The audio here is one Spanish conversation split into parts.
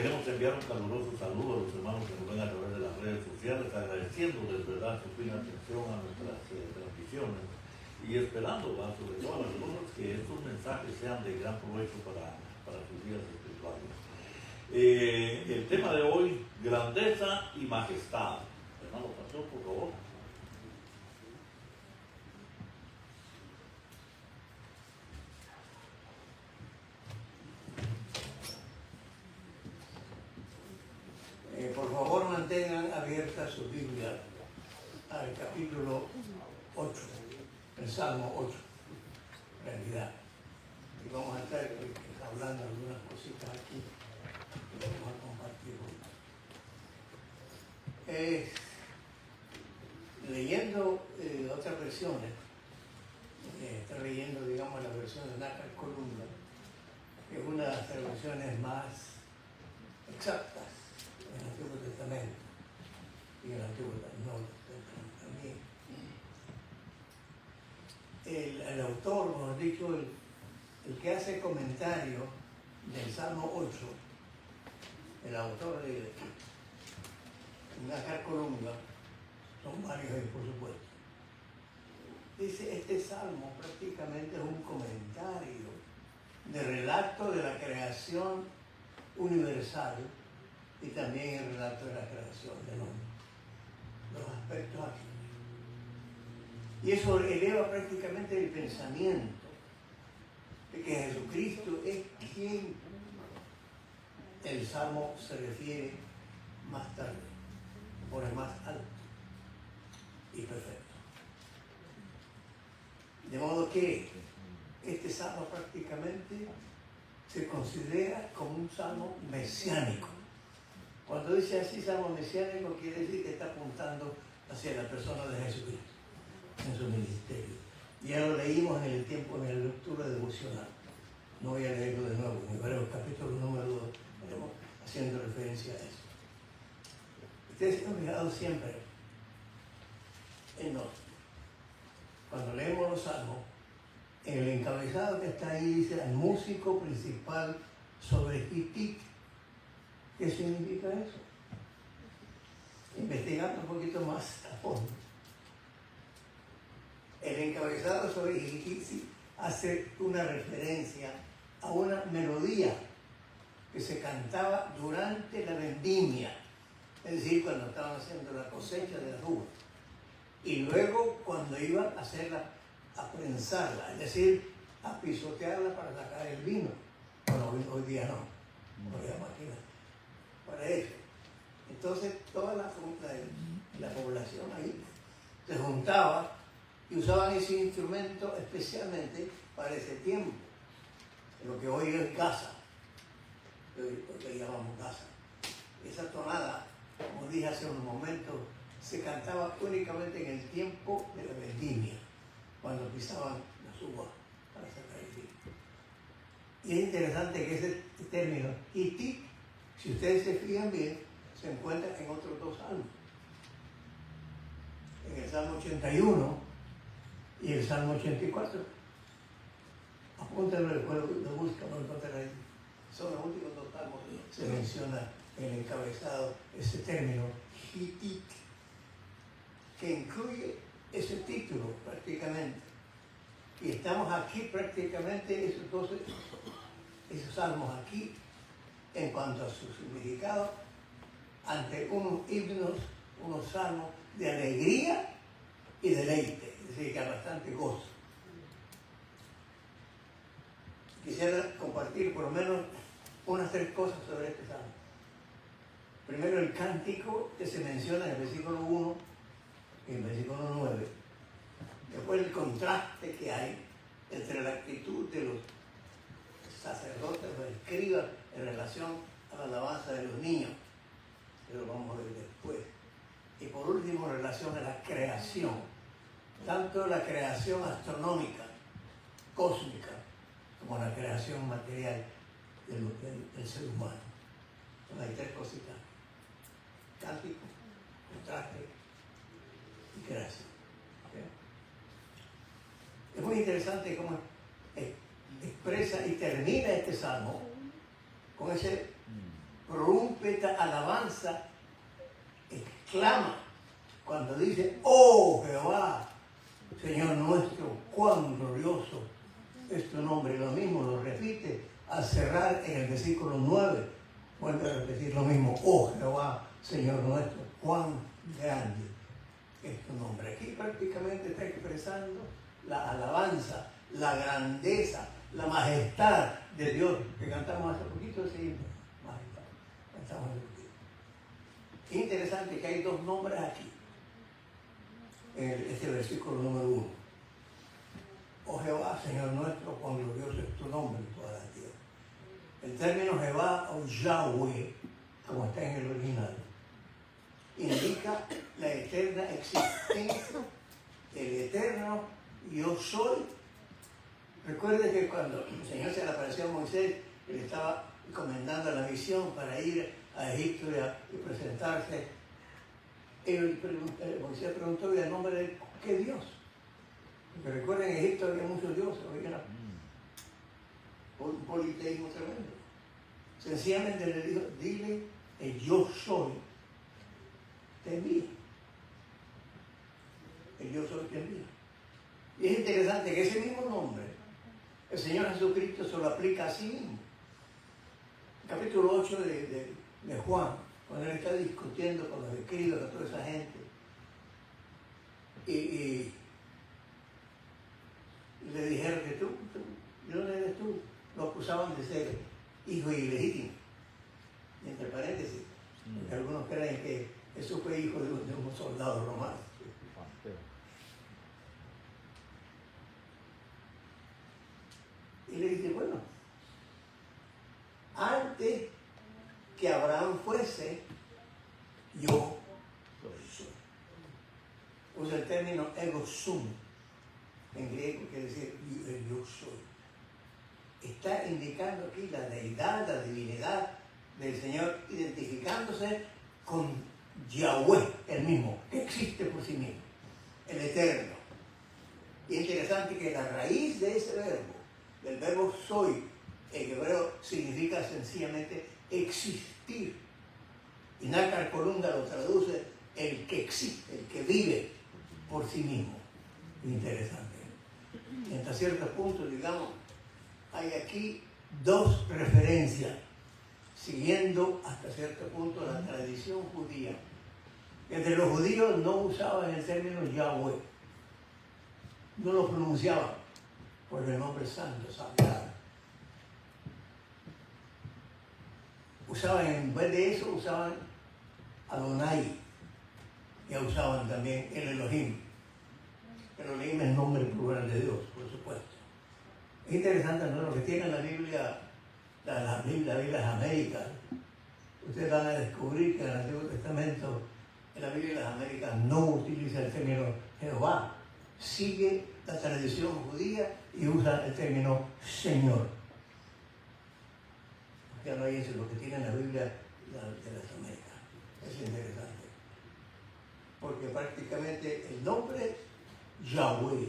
Queremos enviar un caluroso saludo a los hermanos que nos ven a través de las redes sociales, agradeciéndoles, ¿verdad?, su fina atención a nuestras transmisiones y esperando, ¿verdad?, sobre todas las cosas, que estos mensajes sean de gran provecho para sus vidas espirituales. El tema de hoy, grandeza y majestad. Hermano pastor, por favor. Por favor, mantengan abierta su Biblia al capítulo 8, el Salmo 8, en realidad. Y vamos a estar hablando algunas cositas aquí que vamos a compartir hoy. Leyendo otras versiones, estoy leyendo, digamos, la versión de Nácar Columna, que es una de las traducciones más exactas en el Antiguo Testamento y en el Antiguo Nuevo Testamento también. El autor, mejor dicho, el que hace comentario del Salmo 8, el autor de Nácar Columna, son varios por supuesto, dice: este salmo prácticamente es un comentario de relato de la creación universal y también el relato de la creación del hombre, los aspectos aquí. Y eso eleva prácticamente el pensamiento de que Jesucristo es quien el Salmo se refiere más tarde, por el más alto y perfecto. De modo que este Salmo prácticamente se considera como un Salmo mesiánico. Cuando dice así Salmo mesiánico, quiere decir que está apuntando hacia la persona de Jesucristo en su ministerio. Ya lo leímos en el tiempo, en la lectura devocional. No voy a leerlo de nuevo, en Hebreos capítulo número 2, estamos haciendo referencia a eso. Ustedes se han fijado siempre en nosotros. Cuando leemos los salmos, en el encabezado que está ahí dice: el músico principal sobre Hitit. ¿Qué significa eso? Investigando un poquito más a fondo. El encabezado sobre Hitit hace una referencia a una melodía que se cantaba durante la vendimia, es decir, cuando estaban haciendo la cosecha de las uvas, y luego cuando iban a hacerla, a prensarla, es decir, a pisotearla para sacar el vino. Bueno, hoy día no había máquinas para eso. Entonces toda la población ahí se juntaba y usaban ese instrumento especialmente para ese tiempo, lo que hoy es gaza, lo que llamamos gaza. Esa tonada, como dije hace unos momentos, se cantaba únicamente en el tiempo de la vendimia, cuando pisaban las uvas para sacar el vino. Y es interesante que ese término Hitit, si ustedes se fijan bien, se encuentra en otros dos salmos. En el Salmo 81 y el Salmo 84. Apúntenlo, después lo buscan, lo encontrarán ahí. Son los últimos dos salmos que se menciona en el encabezado ese término Hitit, que incluye ese título prácticamente. Y estamos aquí prácticamente, esos salmos aquí, en cuanto a su significado, ante unos himnos, unos salmos de alegría y deleite, es decir, que hay bastante gozo. Quisiera compartir por lo menos unas 3 cosas sobre este salmo. Primero, el cántico que se menciona en el versículo 1 y el versículo 9. Después, el contraste que hay entre la actitud de los sacerdotes, los escribas, en relación a la alabanza de los niños, que lo vamos a ver después. Y por último, en relación a la creación, tanto la creación astronómica, cósmica, como la creación material del ser humano. Entonces hay 3 cositas: cántico, contraste y creación. ¿Okay? Es muy interesante cómo expresa y termina este salmo con ese prorrumpe alabanza, exclama cuando dice, oh Jehová, Señor nuestro, cuán glorioso es tu nombre. Lo mismo lo repite al cerrar en el versículo 9. Vuelve a repetir lo mismo, oh Jehová, Señor nuestro, cuán grande es tu nombre. Aquí prácticamente está expresando la alabanza, la grandeza, la majestad de Dios, que cantamos hace poquito, sí, majestad, cantamos hace poquito. Interesante que hay dos nombres aquí, en este versículo número 1. Oh Jehová, Señor nuestro, cuán glorioso es tu nombre en toda la tierra. El término Jehová o Yahweh, como está en el original, indica la eterna existencia, el eterno yo soy. Recuerde que cuando el Señor se le apareció a Moisés, él estaba encomendando la misión para ir a Egipto y presentarse. Moisés preguntó, ¿y el nombre de qué Dios? Porque recuerden, en Egipto había muchos dioses, había un politeísmo tremendo. Sencillamente le dijo, dile, el yo soy te envía. El yo soy te envía. Y es interesante que ese mismo nombre, el Señor Jesucristo se lo aplica a sí mismo. Capítulo 8 de Juan, cuando él está discutiendo con los escribas, con toda esa gente, y le dijeron que tú, ¿de dónde eres tú? Lo acusaban de ser hijo ilegítimo. Y entre paréntesis, porque algunos creen que Jesús fue hijo de un soldado romano. Y le dice, bueno, antes que Abraham fuese, yo soy. Usa el término ego sum, en griego quiere decir yo soy. Está indicando aquí la deidad, la divinidad del Señor, identificándose con Yahweh, el mismo, que existe por sí mismo, el eterno. Y es interesante que la raíz de ese verbo, del verbo soy, en hebreo significa sencillamente existir. Y Nácar Colunga lo traduce el que existe, el que vive por sí mismo. Interesante. Y hasta cierto punto, digamos, hay aquí dos referencias, siguiendo hasta cierto punto la tradición judía. Entre los judíos no usaban el término Yahweh, no lo pronunciaban por el nombre santo, sagrado. Usaban, en vez de eso, usaban Adonai, y usaban también el Elohim. Elohim es el nombre plural de Dios, por supuesto. Es interesante, ¿no? Lo que tiene la Biblia, la Biblia Américas. Ustedes van a descubrir que en el Antiguo Testamento, en la Biblia de las Américas, no utiliza el término Jehová. Sigue la tradición judía y usa el término Señor. Ya no hay eso, lo que tiene en la Biblia de las Américas. Es interesante. Porque prácticamente el nombre Yahweh,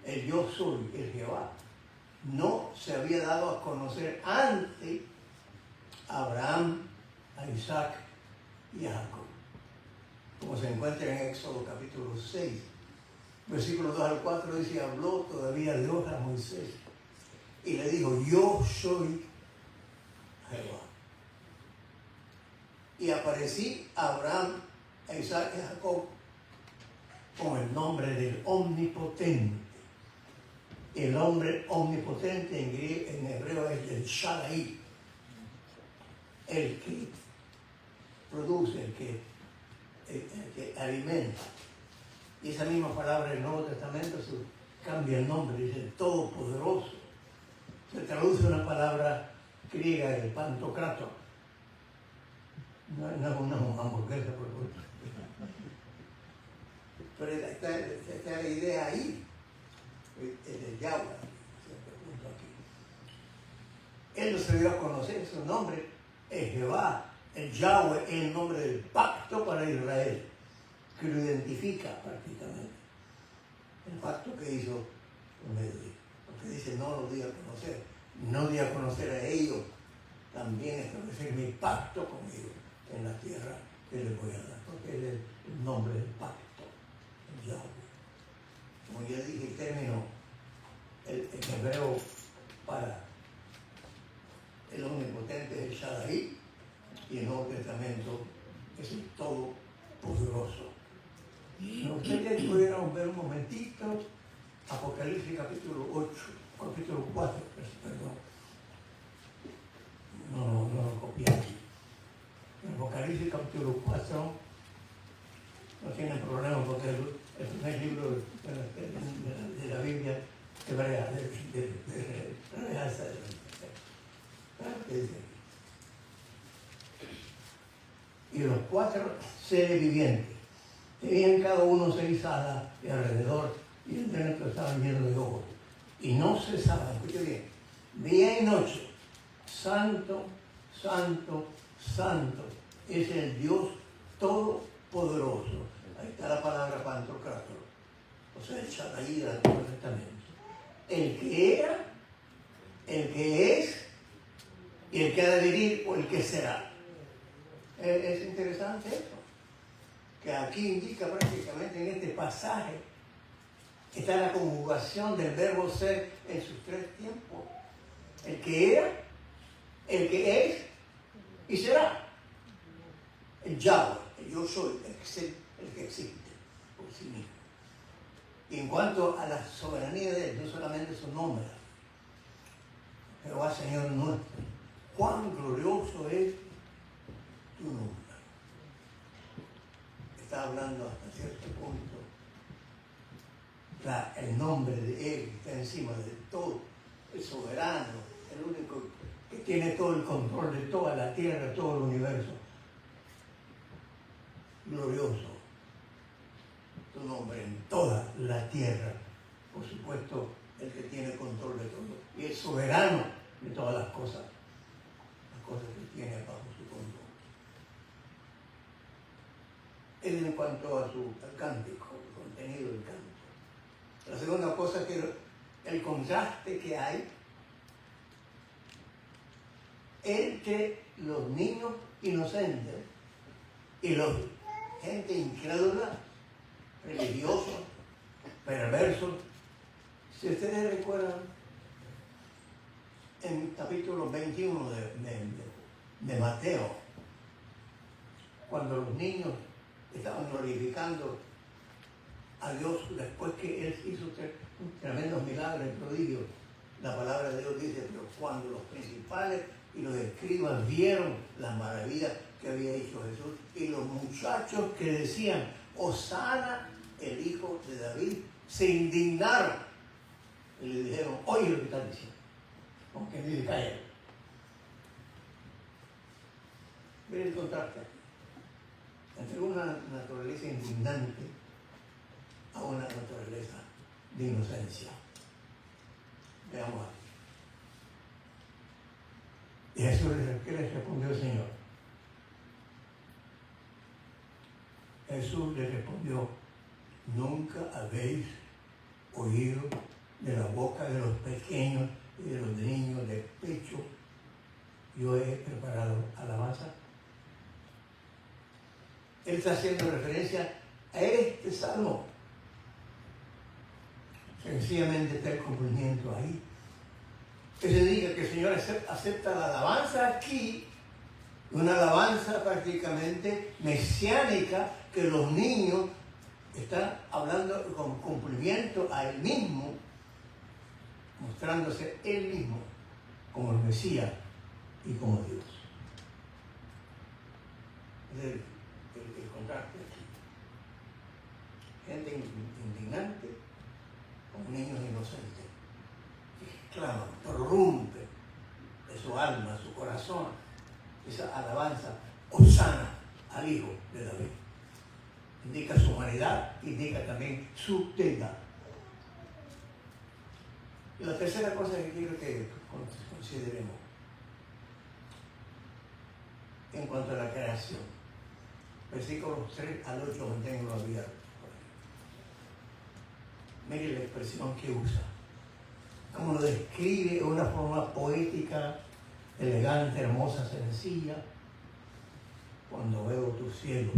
el yo soy, el Jehová, no se había dado a conocer ante Abraham, a Isaac y a Jacob. Como se encuentra en Éxodo capítulo 6, versículos 2 al 4, dice, habló todavía Dios a Moisés y le dijo, yo soy Jehová. Y aparecí a Abraham, a Isaac y a Jacob con el nombre del Omnipotente. El hombre omnipotente en hebreo es el Shaddai, el que produce, el que alimenta. Y esa misma palabra en el Nuevo Testamento se cambia el nombre, dice el Todopoderoso. Se traduce una palabra griega, el pantocrato. No es una hamburguesa, por favor. Pero está la idea ahí, el Yahweh, Él no se dio a conocer su nombre, es Jehová, el Yahweh es el nombre del pacto para Israel, que lo identifica prácticamente. El pacto que hizo con ellos, porque dice no lo di a conocer, no di a conocer a ellos también establecer mi pacto conmigo en la tierra que les voy a dar, porque es el nombre del pacto, el Yahweh. Como ya dije, el término en hebreo para el omnipotente es el Shaddai, y el Nuevo Testamento es el Todopoderoso. Si ustedes pudieran ver un momentito Apocalipsis capítulo 8, capítulo 4, perdón. No lo copié aquí. En Apocalipsis capítulo 4 no tienen problema porque es el primer libro de la Biblia hebrea, de la Alianza de la y los 4 seres vivientes tenían cada uno 6 alas y alrededor, y el templo estaba lleno de ojos. Y no cesaban, escuche bien, día y noche, santo, santo, santo, es el Dios Todopoderoso. Ahí está la palabra Pantocrator, o sea, el Shaddai del Antiguo Testamento. El que era, el que es, y el que ha de venir, o el que será. Es interesante eso, que aquí indica prácticamente en este pasaje está la conjugación del verbo ser en sus 3 tiempos. El que era, el que es y será. El Yahweh, el yo soy, el que existe por sí mismo. Y en cuanto a la soberanía de Él, no solamente su nombre, Jehová Señor nuestro, cuán glorioso es tu nombre. Está hablando hasta cierto punto el nombre de Él está encima de todo, el soberano, el único que tiene todo el control de toda la tierra, todo el universo. Glorioso tu nombre en toda la tierra, por supuesto el que tiene control de todo y es soberano de todas las cosas que tiene bajo su control. Es en cuanto a al cántico, el contenido del canto. La segunda cosa es que el contraste que hay entre los niños inocentes y los gente incrédula, religiosos, perversos. Si ustedes recuerdan, en el capítulo 21 de Mateo, cuando los niños estaban glorificando a Dios después que Él hizo tremendos milagros y prodigios, la palabra de Dios dice, pero cuando los principales y los escribas vieron las maravillas que había hecho Jesús y los muchachos que decían, Hosana, el hijo de David, se indignaron y le dijeron, oye lo que están diciendo, aunque dice calla. Miren el contraste entre una naturaleza indignante a una naturaleza de inocencia. Veamos aquí. Y a eso ¿qué les respondió el Señor? Jesús le respondió, nunca habéis oído de la boca de los pequeños y de los niños de pecho, yo he preparado alabanza. Él está haciendo referencia a este salmo. Sencillamente está el cumplimiento ahí. Que se diga que el Señor acepta la alabanza aquí, una alabanza prácticamente mesiánica, que los niños están hablando con cumplimiento a Él mismo, mostrándose Él mismo como el Mesías y como Dios. Es el contraste aquí. Gente indignante con niños inocentes que claman, prorrumpen de su alma, su corazón, esa alabanza hosana al Hijo de David. Indica su humanidad, indica también su deidad. Y la tercera cosa que quiero que consideremos en cuanto a la creación, versículos 3 al 8, manténganlo abierto. Mire la expresión que usa, cómo lo describe de una forma poética, elegante, hermosa, sencilla, cuando veo tus cielos,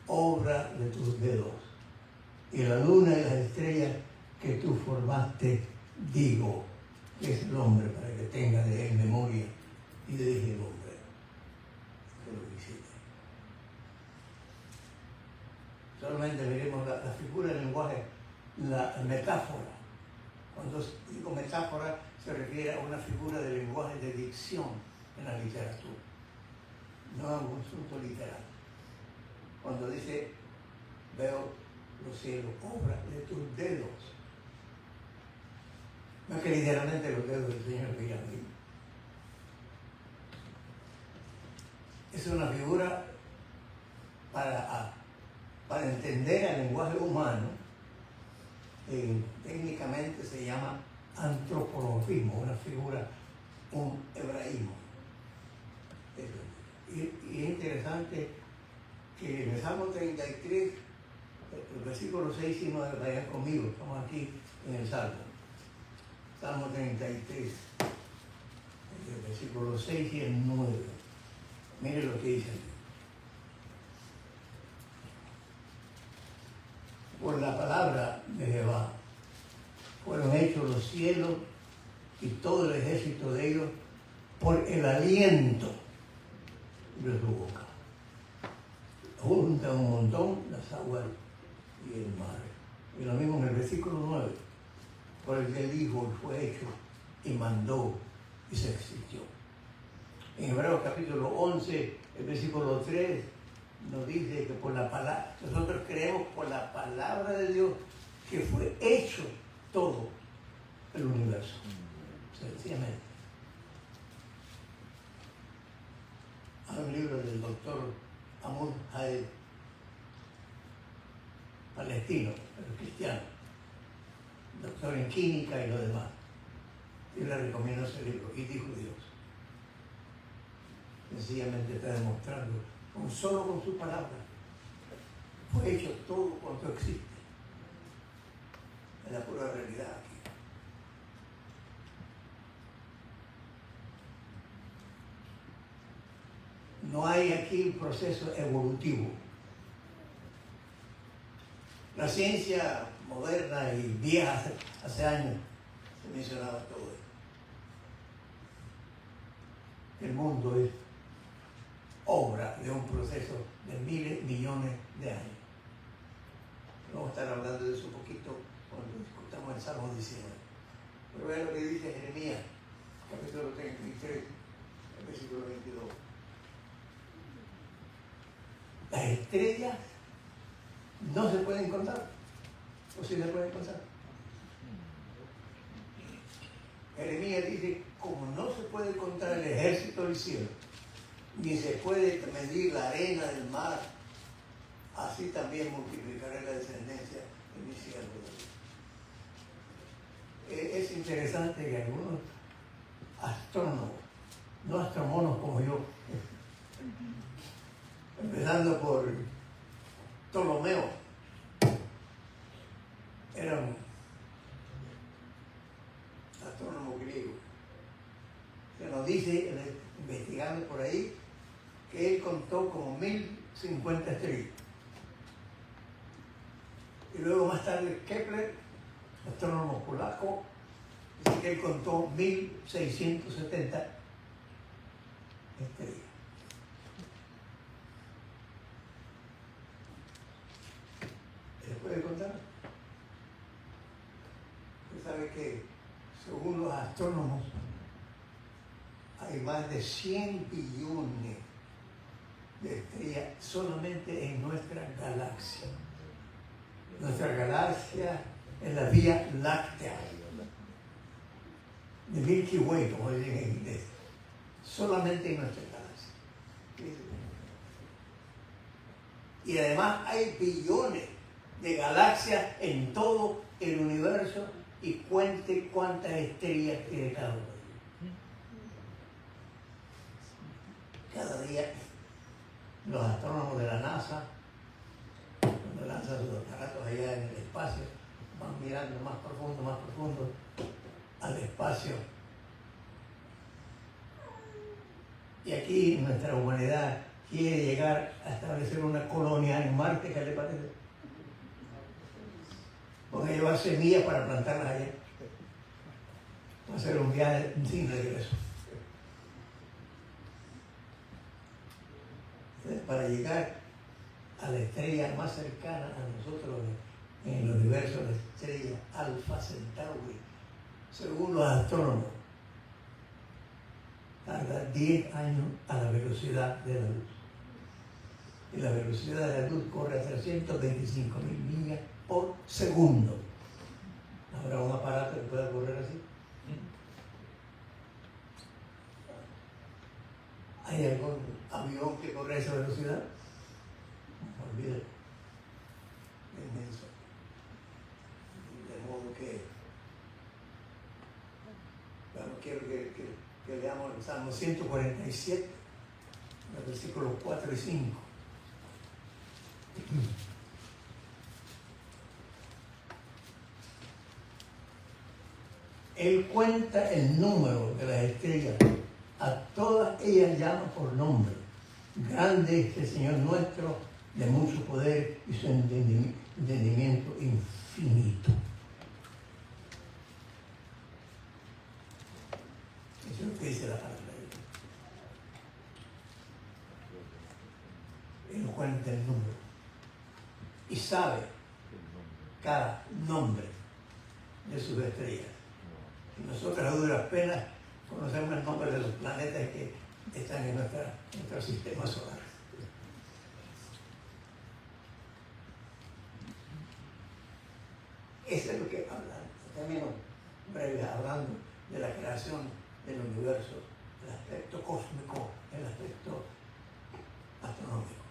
obra de tus dedos, y la luna y las estrellas que tú formaste, digo, que es el hombre para que tenga de él memoria, y le dije el hombre que lo hiciste. Solamente veremos la figura del lenguaje, la metáfora. Cuando digo metáfora, se refiere a una figura de lenguaje de dicción en la literatura, no a un asunto literal. Cuando dice, veo los cielos, obra de tus dedos. No es que literalmente los dedos del Señor miran a mí. Es una figura para entender el lenguaje humano. Técnicamente se llama antropomorfismo, una figura, un hebraísmo. Y es interesante que en el Salmo 33, el versículo 6 y 9, vayan conmigo, estamos aquí en el Salmo. Salmo 33, el versículo 6 y el 9. Miren lo que dice aquí. Por la palabra de Jehová fueron hechos los cielos y todo el ejército de ellos por el aliento de su boca. Junta un montón las aguas y el mar. Y lo mismo en el versículo 9. Por el que él dijo y fue hecho y mandó y se existió. En Hebreos capítulo 11, el versículo 3, nos dice que por la palabra, nosotros creemos por la palabra de Dios que fue hecho todo el universo. Sencillamente. Hay un libro del doctor Amud Haed, palestino, pero cristiano, doctor en química y lo demás. Yo le recomiendo ese libro, y dijo Dios. Sencillamente está demostrando, solo con su palabra, fue hecho todo cuanto existe. Es la pura realidad aquí. No hay aquí un proceso evolutivo. La ciencia moderna y vieja hace años se mencionaba todo esto. El mundo es obra de un proceso de miles, millones de años. Vamos a estar hablando de eso un poquito cuando discutamos el Salmo 19. Pero vean lo que dice Jeremías, capítulo 33, el versículo 22. Las estrellas no se pueden contar, o sí se pueden contar. Jeremías dice, como no se puede contar el ejército del cielo, ni se puede medir la arena del mar, así también multiplicaré la descendencia de mis siervos. Es interesante que algunos astrónomos, no astrónomos como yo, empezando por Ptolomeo, era un astrónomo griego. Se nos dice, investigando por ahí, que él contó como 1050 estrellas. Y luego más tarde Kepler, astrónomo polaco, dice que él contó 1670 estrellas. ¿Se puede contar? Usted sabe que según los astrónomos hay más de 100 billones de estrellas solamente en nuestra galaxia. Nuestra galaxia es la Vía Láctea, the Milky Way, como dicen en inglés, solamente en nuestra galaxia. Y además hay billones de galaxias en todo el universo, y cuente cuántas estrellas tiene cada uno. Cada día los astrónomos de la NASA, cuando lanzan sus aparatos allá en el espacio, van mirando más profundo al espacio, Y aquí nuestra humanidad quiere llegar a establecer una colonia en Marte, ¿qué le parece? Porque llevar semillas para plantarlas allá. Va a ser un viaje sin regreso. Entonces, para llegar a la estrella más cercana a nosotros en el universo, la estrella Alpha Centauri, según los astrónomos, tarda 10 años a la velocidad de la luz. Y la velocidad de la luz corre a 325.000 millas por segundo. ¿Habrá un aparato que pueda correr así? ¿Hay algún avión que corre a esa velocidad? Olvídate. Es inmenso. De modo que, bueno, quiero que leamos el Salmo 147, los versículos 4 y 5. Él cuenta el número de las estrellas, a todas ellas llama por nombre. Grande es el Señor nuestro, de mucho poder y su entendimiento infinito. Eso es lo que dice la palabra de Dios. Él cuenta el número y sabe cada nombre de sus estrellas. Y nosotros a duras penas conocemos el nombre de los planetas que están en nuestro sistema solar. Eso es lo que hablan, en términos breves, hablando de la creación del universo, el aspecto cósmico, el aspecto astronómico.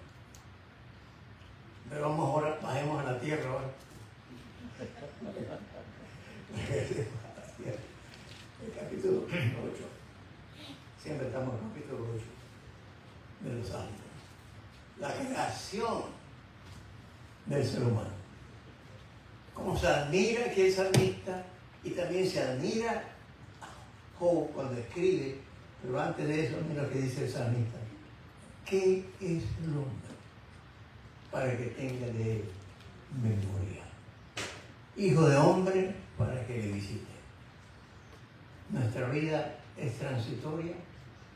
Pero vamos ahora, bajemos a la Tierra ahora. El capítulo 8. Siempre estamos en el capítulo 8 de los Salmos. La creación del ser humano. Como se admira que es salmista y también se admira Job cuando escribe, pero antes de eso, mira lo que dice el salmista. ¿Qué es el hombre para que tenga de él memoria? Hijo de hombre para que le visite. Nuestra vida es transitoria,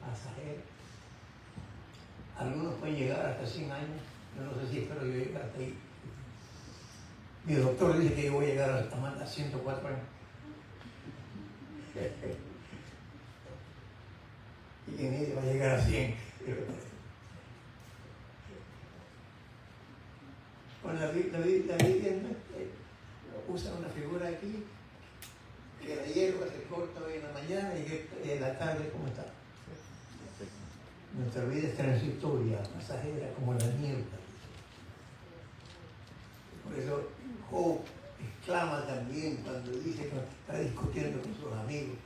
pasajera. Algunos pueden llegar hasta 100 años. Yo no sé si espero yo llegar hasta ahí. Mi doctor dice que yo voy a llegar a 104 años. Y que nadie va a llegar a 100. Con la Biblia usa una figura aquí, que la hierba se corta hoy en la mañana y en la tarde, ¿cómo está? Nuestra vida es transitoria, pasajera, como la niebla. Por eso Job exclama también cuando dice que está discutiendo con sus amigos,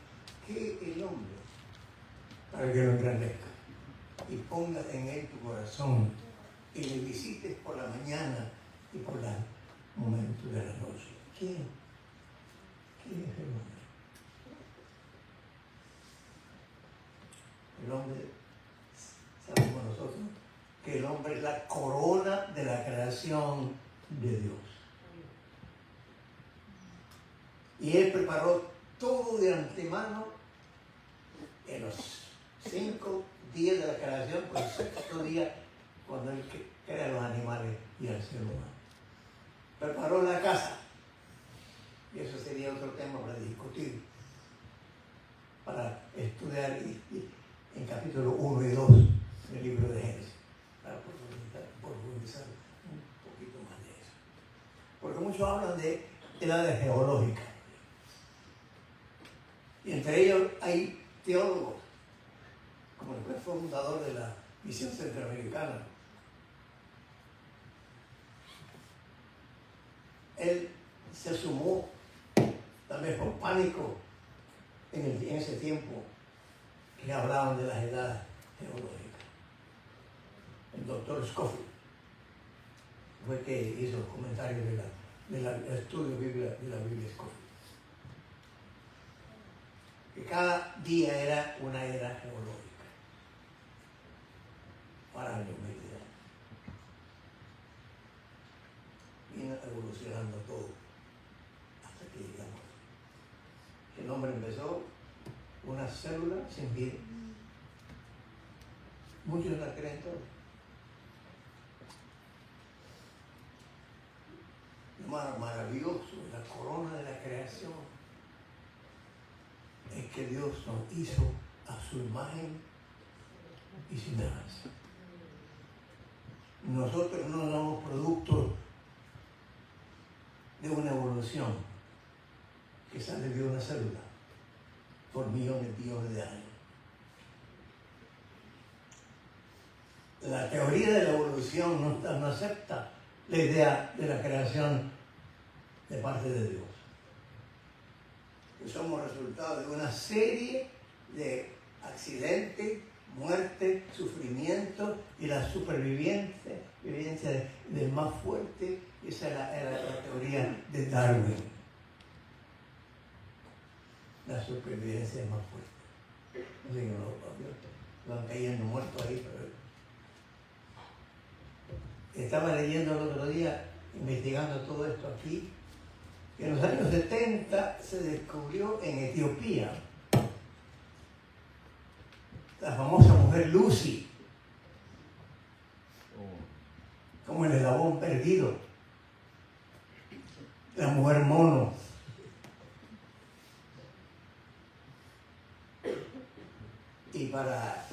¿qué es el hombre para que lo engrandezca? Y ponga en él tu corazón y le visites por la mañana y por los momentos de la noche. ¿Quién es el hombre? El hombre, sabemos nosotros, que el hombre es la corona de la creación de Dios. Y Él preparó todo de antemano en los 5 días de la creación, por el 6º día, cuando Él crea los animales y al ser humano. Preparó la casa. Y eso sería otro tema para discutir, para estudiar en capítulo 1 y 2 del libro de Génesis, para profundizar un poquito más de eso. Porque muchos hablan de edades geológicas. Y entre ellos hay teólogos, como el que fue fundador de la Misión Centroamericana. Él se sumó, tal vez por pánico, en ese tiempo que hablaban de las edades geológicas. El doctor Scofield fue que hizo los comentarios del estudio de la Biblia Scofield. Que cada día era una era geológica. años, miles de años. Vino evolucionando todo hasta que llegamos. El hombre empezó una célula sin vida. Muchos la creen todos. Lo más maravilloso, la corona de la creación, es que Dios nos hizo a su imagen y semejanza. Nosotros no somos producto de una evolución que sale de una célula por millones y billones de años. La teoría de la evolución no acepta la idea de la creación de parte de Dios. Que somos resultado de una serie de accidentes, muerte, sufrimiento y la supervivencia del más fuerte. Esa era la teoría de Darwin. La supervivencia del más fuerte. Así que no van cayendo muertos ahí, pero estaba leyendo el otro día, investigando todo esto aquí, que en los años 70 se descubrió en Etiopía la famosa mujer Lucy, como el eslabón perdido, la mujer mono. Y para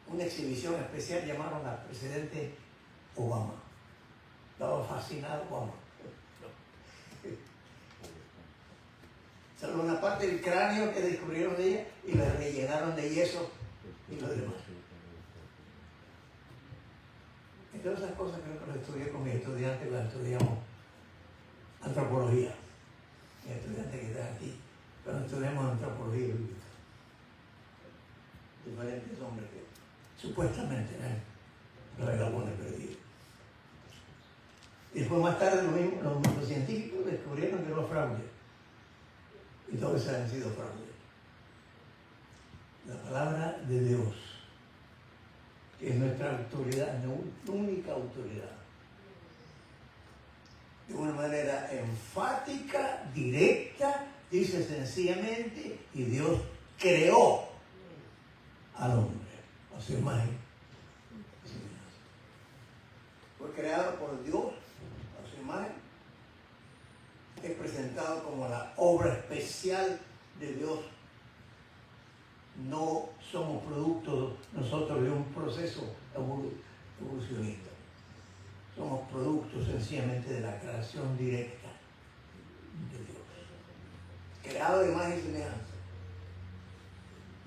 una exhibición especial llamaron al presidente Obama. Estaba fascinado Obama. Solo una parte del cráneo que descubrieron de ella y la rellenaron de yeso y lo demás. Y todas esas cosas creo que las estudié con mis estudiantes cuando estudiamos antropología. Mi estudiante que está aquí, cuando estudiamos antropología bíblica. Diferentes hombres que supuestamente los eslabones perdidos. Y después más tarde los científicos descubrieron que no fraude. Y todos han sido fraude. La palabra de Dios, que es nuestra autoridad, nuestra única autoridad, de una manera enfática, directa, dice sencillamente, y Dios creó al hombre a su imagen y semejanza. Fue creado por Dios a su imagen. Es presentado como la obra especial de Dios. No somos producto nosotros de un proceso evolucionista. Somos producto sencillamente de la creación directa de Dios. Creado de imagen y semejanza.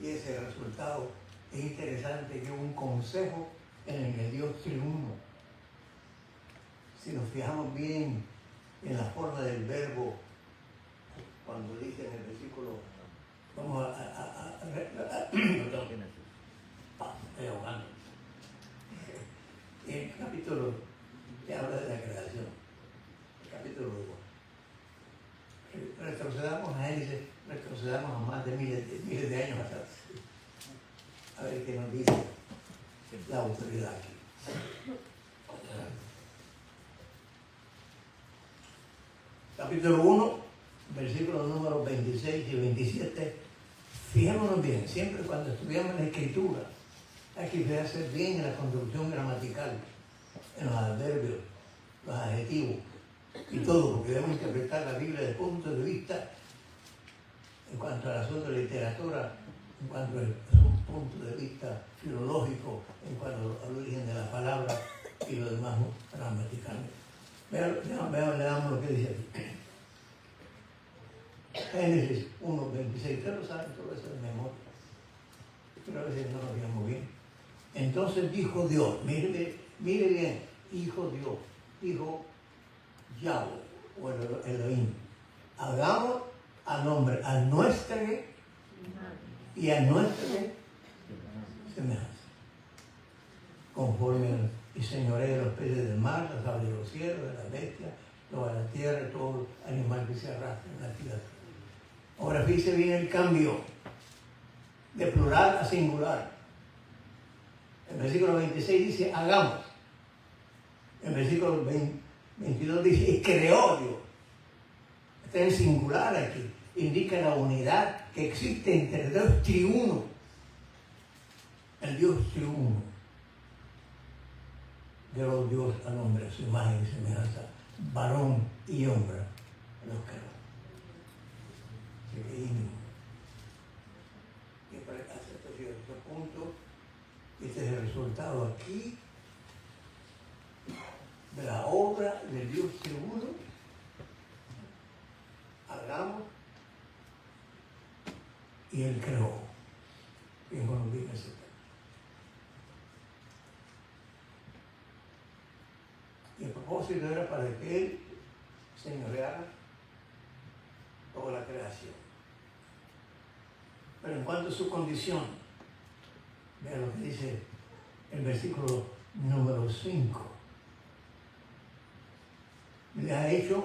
Y ese resultado es interesante, que es un consejo en el Dios triuno. Si nos fijamos bien en la forma del verbo, cuando dice en el versículo, vamos estoy ahogando. En el capítulo que habla de la creación, el capítulo 2, retrocedamos a Génesis, retrocedamos a más de miles de años atrás. A ver qué nos dice la autoridad aquí. Capítulo 1, versículos números 26 y 27. Fijémonos bien, siempre cuando estudiamos la escritura, hay que fijarse bien en la construcción gramatical, en los adverbios, los adjetivos y todo, porque debemos interpretar la Biblia desde el punto de vista, en cuanto al asunto de literatura, en cuanto al punto de vista filológico, en cuanto al origen de la palabra y lo demás gramaticalmente. Veamos lo que dice aquí. Génesis 1, 26. Ustedes lo saben todo eso de memoria, pero a veces no lo veamos bien. Entonces dijo Dios, mire bien, dijo Dios, dijo Yahweh, o Elohim, hagamos al hombre, a nuestra y a nuestra semejanza, conforme y señoree de los peces del mar, las aves de los cielos, de las bestias, toda la tierra, todo animal que se arrastra en la tierra. Ahora fíjese bien el cambio de plural a singular. En versículo 26 dice, hagamos. El versículo 22 dice, y creó Dios. Está en singular aquí. Indica la unidad que existe entre el Dios triuno. El Dios triuno. Creó Dios al hombre a su imagen y semejanza. Varón y hembra los creó. Y hasta cierto punto, este es el resultado aquí de la obra del Dios triuno. Hagamos, y Él creó. Bien conocido ese tema. Y el propósito era para que Él señoreara toda la creación. Pero en cuanto a su condición, vea lo que dice el versículo número 5. Le ha hecho,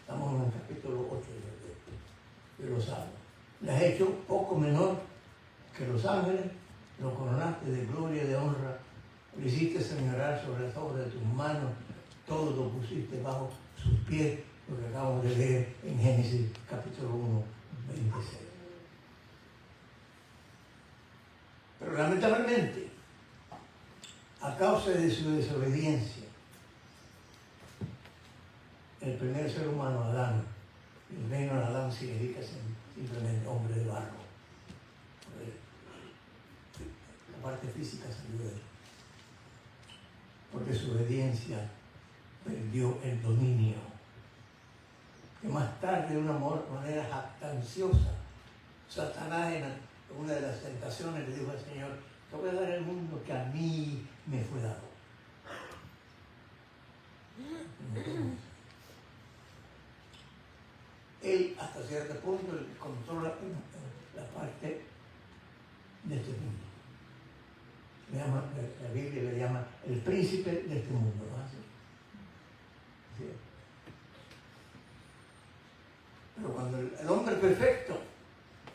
estamos en el capítulo 8 de los Salmos, le has hecho poco menor que los ángeles, lo coronaste de gloria y de honra, lo hiciste señorar sobre las obras de tus manos, todo lo pusiste bajo sus pies, lo que acabamos de leer en Génesis capítulo 1, 26. Pero lamentablemente, a causa de su desobediencia, el primer ser humano, Adán, el reino de Adán significa simplemente hombre de barro. La parte física salió de él. Por desobediencia perdió el dominio. Que más tarde, de una manera jactanciosa, Satanás en una de las tentaciones le dijo al Señor, te voy a dar el mundo que a mí me fue dado. Él, hasta cierto punto, controla la parte de este mundo. La Biblia le llama el príncipe de este mundo, ¿no? ¿Sí? Pero cuando el hombre perfecto,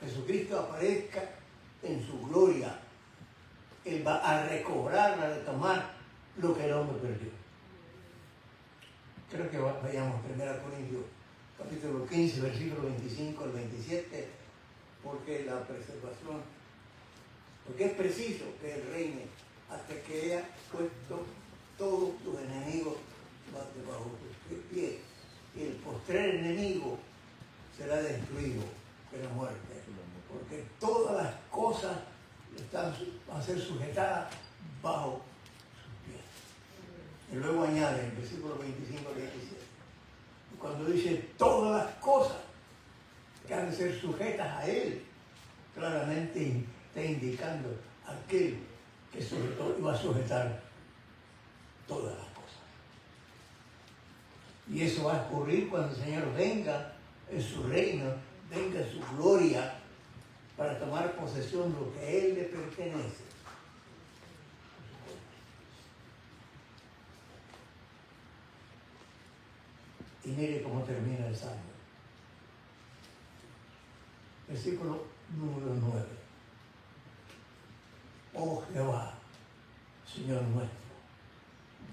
Jesucristo, aparezca en su gloria, Él va a recobrar, a retomar lo que el hombre perdió. Creo que vayamos a 1 Corintios capítulo 15, versículo 25 al 27, porque la preservación, porque es preciso que Él reine hasta que haya puesto todos tus enemigos bajo tus pies. Y el postrer enemigo será destruido de la muerte, porque todas las cosas van a ser sujetadas bajo sus pies. Y luego añade en el versículo 25 al 27. Cuando dice todas las cosas que han de ser sujetas a Él, claramente está indicando aquel que sobre todo iba a sujetar todas las cosas. Y eso va a ocurrir cuando el Señor venga en su reino, venga en su gloria, para tomar posesión de lo que a Él le pertenece. Y mire cómo termina el Salmo. Versículo número 9. Oh Jehová, Señor nuestro,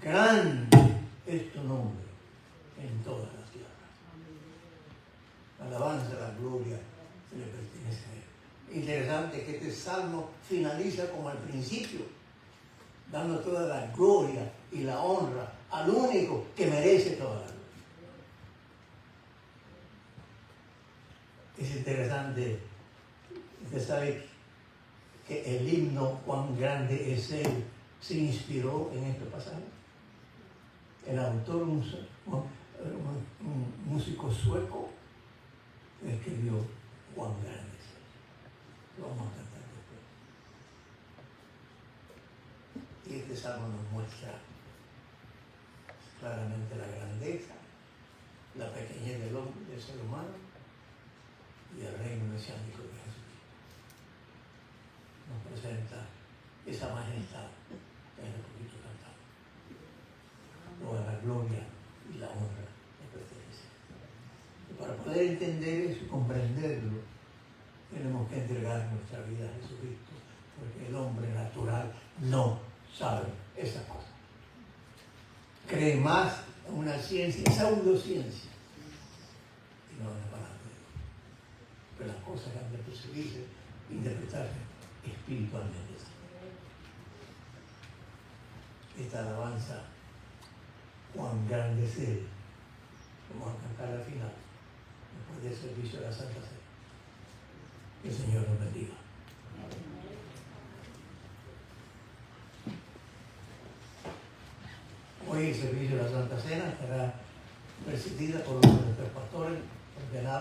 grande es tu nombre en todas las tierras. Alabanza, la gloria se le pertenece a Él. Interesante que este salmo finaliza como al principio, dando toda la gloria y la honra al único que merece toda la gloria. Es interesante, usted sabe que el himno Cuán grande es Él se inspiró en este pasaje. El autor, un músico sueco, escribió Cuán grande es Él. Lo vamos a cantar después. Y este salmo nos muestra claramente la grandeza, la pequeñez del hombre, del ser humano, y el reino mesiánico de Jesucristo. Nos presenta esa majestad que en el poquito cantamos. Toda la gloria y la honra le pertenece. Y para poder entender eso y comprenderlo, tenemos que entregar nuestra vida a Jesucristo, porque el hombre natural no saben esas cosas. Creen más en una ciencia, pseudociencia, y no en la palabra de Dios. Pero las cosas han de percibirse, interpretarse espiritualmente. Esta alabanza, cuán grande es Él, vamos a cantar al final, después del servicio de la Santa Cena. Que el Señor nos bendiga. Hoy el servicio de la Santa Cena estará presidida por uno de nuestros pastores ordenados.